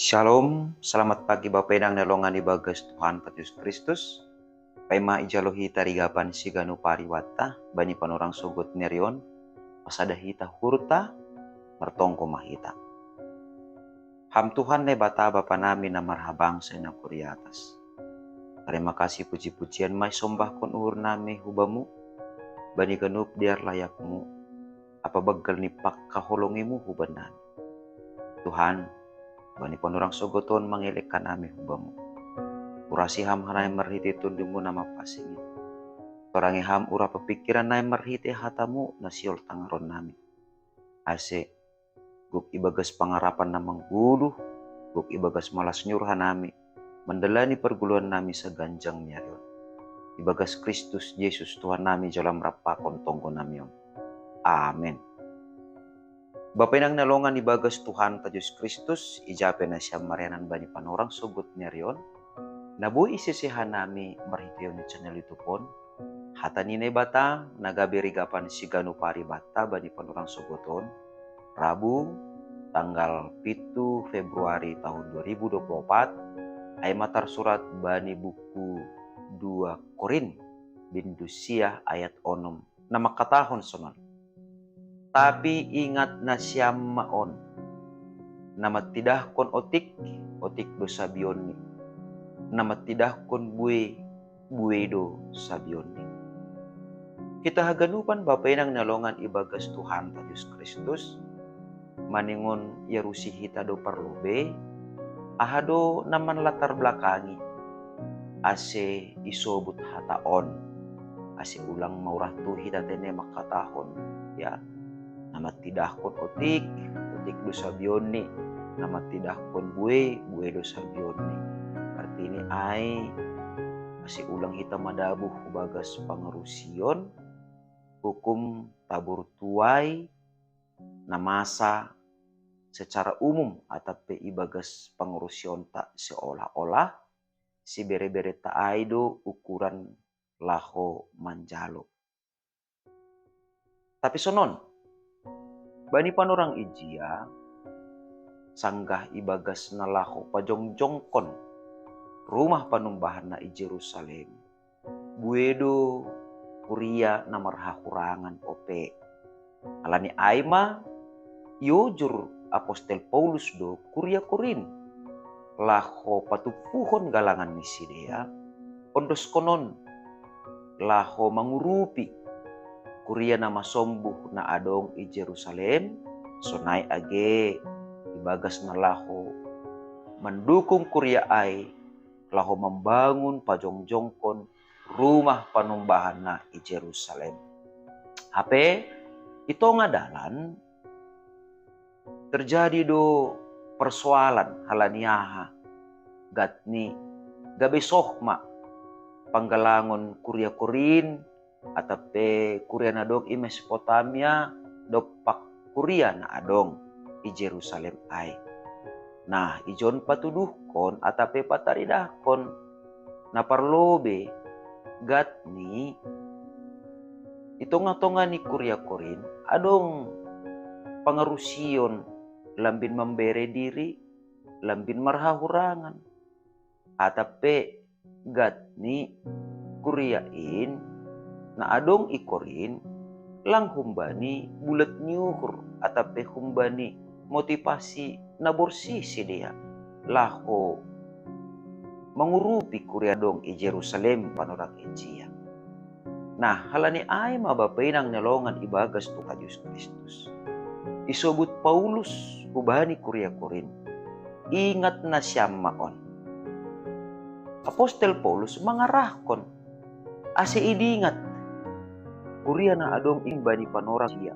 Shalom, selamat pagi Bapak Edang nalongan ibagas Tuhan Yesus Kristus. Paima ijalohi tarigapan siganu pariwata, bani panorang sogot nerion, pasada hita hurta, mertongko mahita. Ham Tuhan ne bata Bapa nami na marhabang sa inakuri atas. Terima kasih puji-pujian may sombah kon uhur nami hubamu, bani ganup diar layakmu, apa bagal ni pakkaholongimu huban nami. Tuhan, bani panorang sogoton mangelekan nami hubamu. Urasi ham hanay marhiti tundumu nama pasingin. Torangi ham ura pepikiran nai marhiti hatamu nasiol tangaron nami. Ase, guk ibagas pangarapan namang guluh, guk ibagas malas nyurhan nami, mendelani perguluan nami seganjang nyarion. Ibagas Kristus Yesus Tuhan nami jalan rapakon tonggo namion. Amin. Bapak nang nalongan ibagas Tuhan Yesus Kristus, ijape na siya marianan bani panorang sogot nyarion. Nabu isisihan nami marhitiyon ni channel itu pon. Hata nine bata nagabirigapan siganu pari bata bani panurang sogoton. Rabu tanggal 7 Februari tahun 2024 ay matar surat bani buku 2 Korin bindusia ayat 6 nama katahon sonon. Tapi ingat na siyam maon nama tidah kon otik dosa bionni. Nama tidah kon buedo sabionni. Kita haganupan Bapak nang nalongan ibagas Tuhan Yesus Kristus. Maningon yarusi hita do parlobe. Ahado naman latar belakangi. Ase isobut hataon. Ase ulang maurah tu hita tene makatahon. Ya. Nama tidah kon otik do sabionni. Nama tidah kon buedo sabionni. Ini ay masih ulang kita madabuh bagas pangerusion hukum tabur tuai namasa secara umum atau ibagas pangerusion tak seolah-olah si bere-bere tak aido ukuran laho manjalo. Tapi sonon bani panorang ijia sanggah ibagas nalaho pajongjongkon rumah panumbahan na i Jerusalem. Buedo kuria na marhakurangan ope. Alani aima yojur apostel Paulus do kuria Korin. Laho patupuhon galangan ni sidea. Ondos konon laho mangurupi. Kuria na masombuh na adong i Jerusalem. Sonai age ibagas na laho mendukung kuria ai laho membangun pajongjongkon rumah panumbahan na i Jerusalem. Hape itu ngadalan terjadi do persoalan halaniaha gatni gabe sohma panggalangon kuria Korin atape kuria na dong i Mesopotamia dopak kuria na adong i Jerusalem ai. Nah, ijon patuduhkon atape pataridahkon na parlobe gatni itonga-tonga ni kuria Korin adong pangerusion lambin membere diri lambin marhahurangan atape gatni kuriain na adong i Korin lang humbani bulat nyuhur atape humbani motivasi na borsisi dia laho mangurupi kuria dong i Jerusalem panorang ijia. Nah halani ay mabapay nang nalongan ibagas Tuhan Yesus Kristus. Isobut Paulus hubani kuria Korin. Ingat na siyam maon. Apostel Paulus mangarahkon ase idingat kuria na adong imbani panorang dia.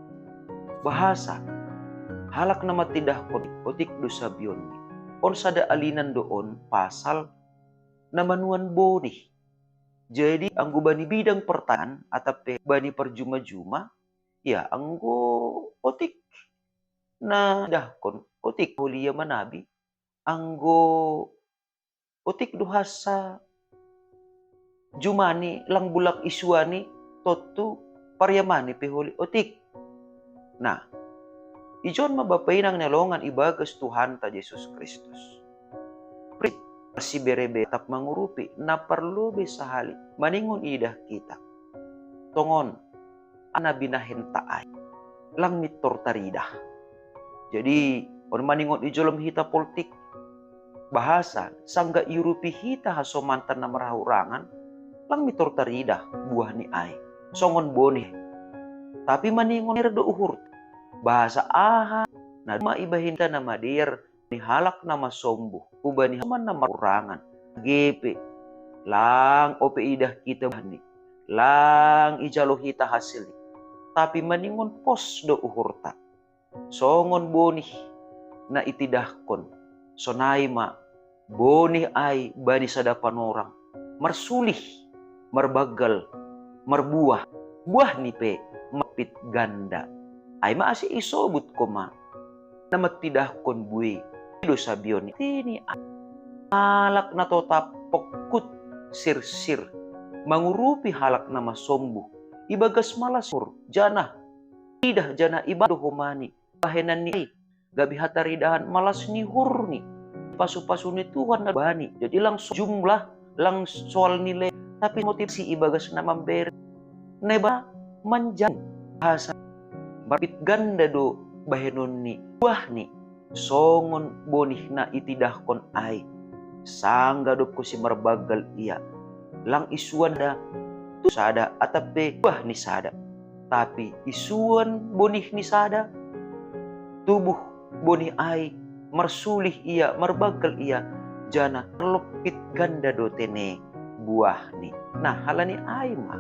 Bahasa halak nama tidah otik dosa bionni. On sada alinan doon pasal namanuan boni. Jadi anggo bani bidang pertahanan atape bani perjuma-juma ya anggo otik na dahkon otik hulia manabi anggo otik duhasa jumani lang bulak iswani totu paryamani pehuli otik. Nah ijon mabapay nang nalongan ibagas Tuhan ta Yesus Kristus. si berebe tap mengurupi na perlu bisa hali maningon idah kita tongon ana binahen taay lang mitor taridah. Jadi on maningon ijolom hita politik bahasa sangga irupi hita haso mantan na marahurangan lang mitor taridah buah ni ay songon boni tapi maningon erdo uhur bahasa aha na maibahinta na madir ni halak na masombo ubani man na marurangan gepe lang ope idah kita bani lang ijalo hita hasil tapi maningon pos do uhurta songon boni na itidahkon sonai ma boni ay bani sadapan orang marsulih marbagal marbuah buah ni pe mapit ganda ay maasi isobut ko ma na magtidahkon buwi do sabion tini halak na to tapokut sir mangurupi halak na masombo ibagas malasur jana idah jana ibado humani bahenan ni gabi hataridahan malas ni hurni pasu-pasu ni Tuhan na bani jadi langsung jumlah lang soal nilai tapi motivasi ibagas na mamber neba manjan bahasa bapit ganda do bahenon ni buah ni songon bonih na itidahkon ay sangga do ko si marbagal iya lang isuan da tu sada atape buah ni sada tapi isuan bonih ni sada tubuh bonih ay marsulih iya marbagal iya jana lopit ganda do tene buah ni nah halani ay ma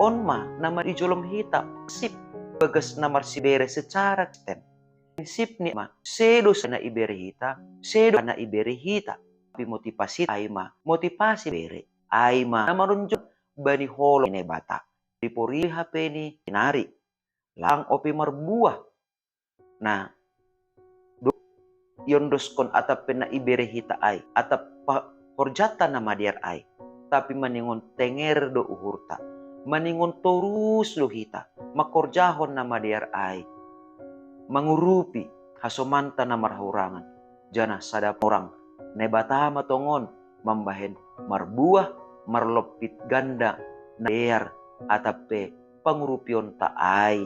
on ma nama ijolom hita sip bagas namar si bere secara ten prinsip ni ma sedo sana ibere hita sedo na ibere hita tapi motivasi ay ma motivasi bere ay ma namarunjok bani holo ne bata dipori HP ni tinari lang opi marbuah nah yondoskon atap na ibere hita ay atap horjata na madiar ay tapi maningon tenger do uhurta maningon torus lo hita makorjahon na madiar ay mangurupi hasomanta na marhurangan jana sadap orang nebata matongon mambahen marbuah marlopit ganda na dear atape pangurupion ta ay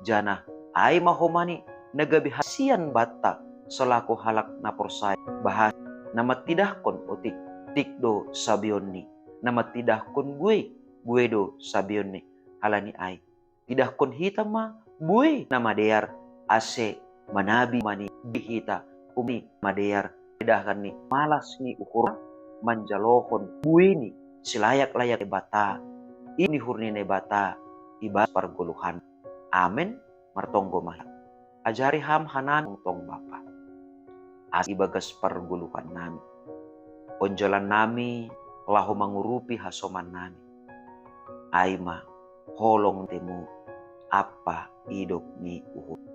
jana ay mahomani nagabi hasian bata selaku halak na porsay bahas na matidahkon otik tikdo sabion ni na matidahkon gue do sabion ni halani ay tidahkon hita ma buwe na madear ase manabi mani bihita umi madear tidahkan ni malas ni ukur manjalokon buwe ni silayak-layak bata ini hurni ne bata ibas parguluhan amen martonggo mah ajari ham hanan tong bapa as ibagas parguluhan nami onjolan nami lahu mangurupi hasoman nami aima holong temu apa hidup ni uhud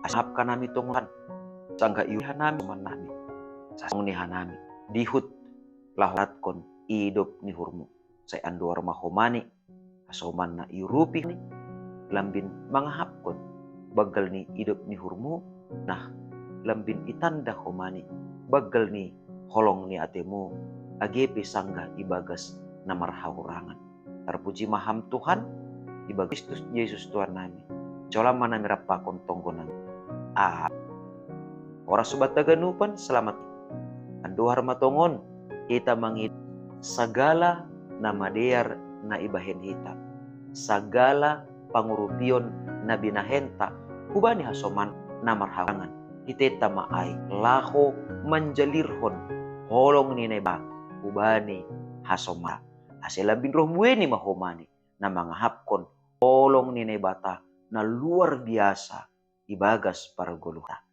asap kanami tongan sangga iuhan nami man nami sasong ni hanami dihut lahlatkon hidup ni hurmu say anduar mahomani hasoman na iurupi ni lambin mangahapkon bagal ni hidup ni hurmu nah lambin itanda homani bagal ni holong ni atemu agepe sangga ibagas na marhahurangan terpuji maham Tuhan iba Kristus Yesus Tuhan nami cola mana mirapakon tonggonan ora sobat taganupan selamat anduhar matongon kita mangit sagala nama dear na ibahen hita sagala pangurupion na binahenta hubani hasoman na marhawangan hiteta maay laho manjalirhon holong ni neba hubani hasoma aselabin roh bueni mahomani na mga hapkon holong ni nebata na luar biasa ibagas para guluta